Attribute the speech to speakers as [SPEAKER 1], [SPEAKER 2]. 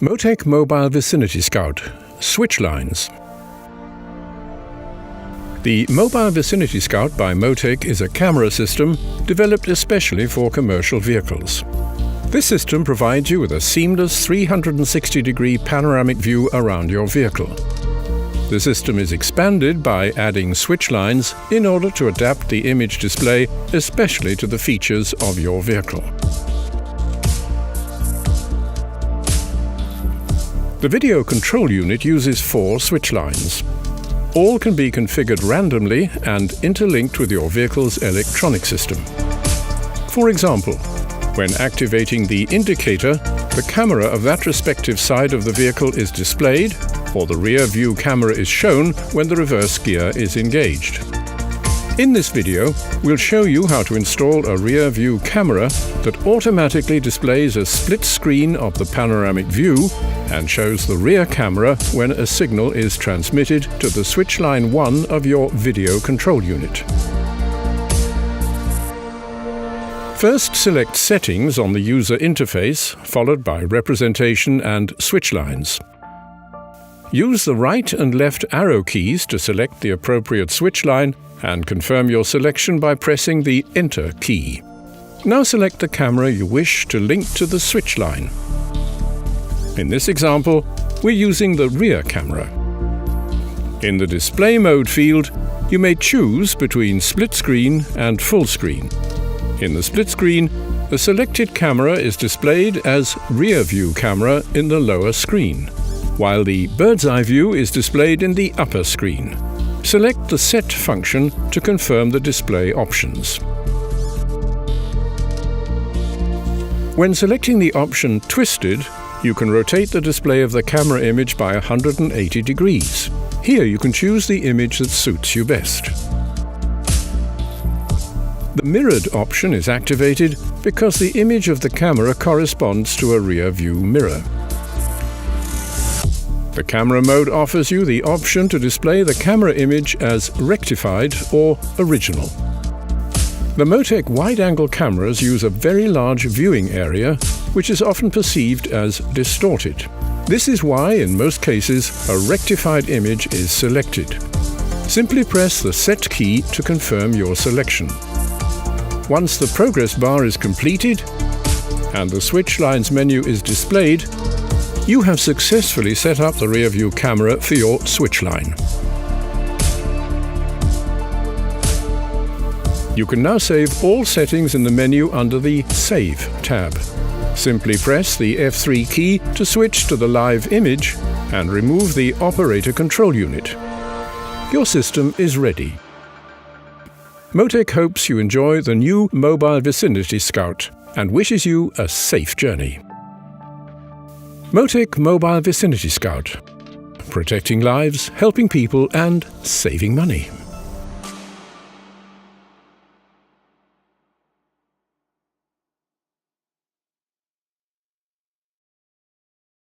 [SPEAKER 1] Motec Mobile Vicinity Scout Switch Lines. The Mobile Vicinity Scout by Motec is a camera system developed especially for commercial vehicles. This system provides you with a seamless 360-degree panoramic view around your vehicle. The system is expanded by adding switch lines in order to adapt the image display especially to the features of your vehicle. The video control unit uses 4 switch lines. All can be configured randomly and interlinked with your vehicle's electronic system. For example, when activating the indicator, the camera of that respective side of the vehicle is displayed, or the rear view camera is shown when the reverse gear is engaged. In this video, we'll show you how to install a rear view camera that automatically displays a split screen of the panoramic view and shows the rear camera when a signal is transmitted to the switch line 1 of your video control unit. First, select Settings on the user interface, followed by Representation and Switch Lines. Use the right and left arrow keys to select the appropriate switch line and confirm your selection by pressing the Enter key. Now select the camera you wish to link to the switch line. In this example, we're using the rear camera. In the Display Mode field, you may choose between split screen and full screen. In the split screen, the selected camera is displayed as rear view camera in the lower screen, while the bird's eye view is displayed in the upper screen. Select the Set function to confirm the display options. When selecting the option Twisted, you can rotate the display of the camera image by 180 degrees. Here you can choose the image that suits you best. The Mirrored option is activated because the image of the camera corresponds to a rear view mirror. The camera mode offers you the option to display the camera image as rectified or original. The Motec wide-angle cameras use a very large viewing area, which is often perceived as distorted. This is why, in most cases, a rectified image is selected. Simply press the Set key to confirm your selection. Once the progress bar is completed and the switch lines menu is displayed, you have successfully set up the rear view camera for your switch line. You can now save all settings in the menu under the Save tab. Simply press the F3 key to switch to the live image and remove the operator control unit. Your system is ready. Motec hopes you enjoy the new Mobile Vicinity Scout and wishes you a safe journey. Motec Mobile Vicinity Scout. Protecting lives, helping people and saving money.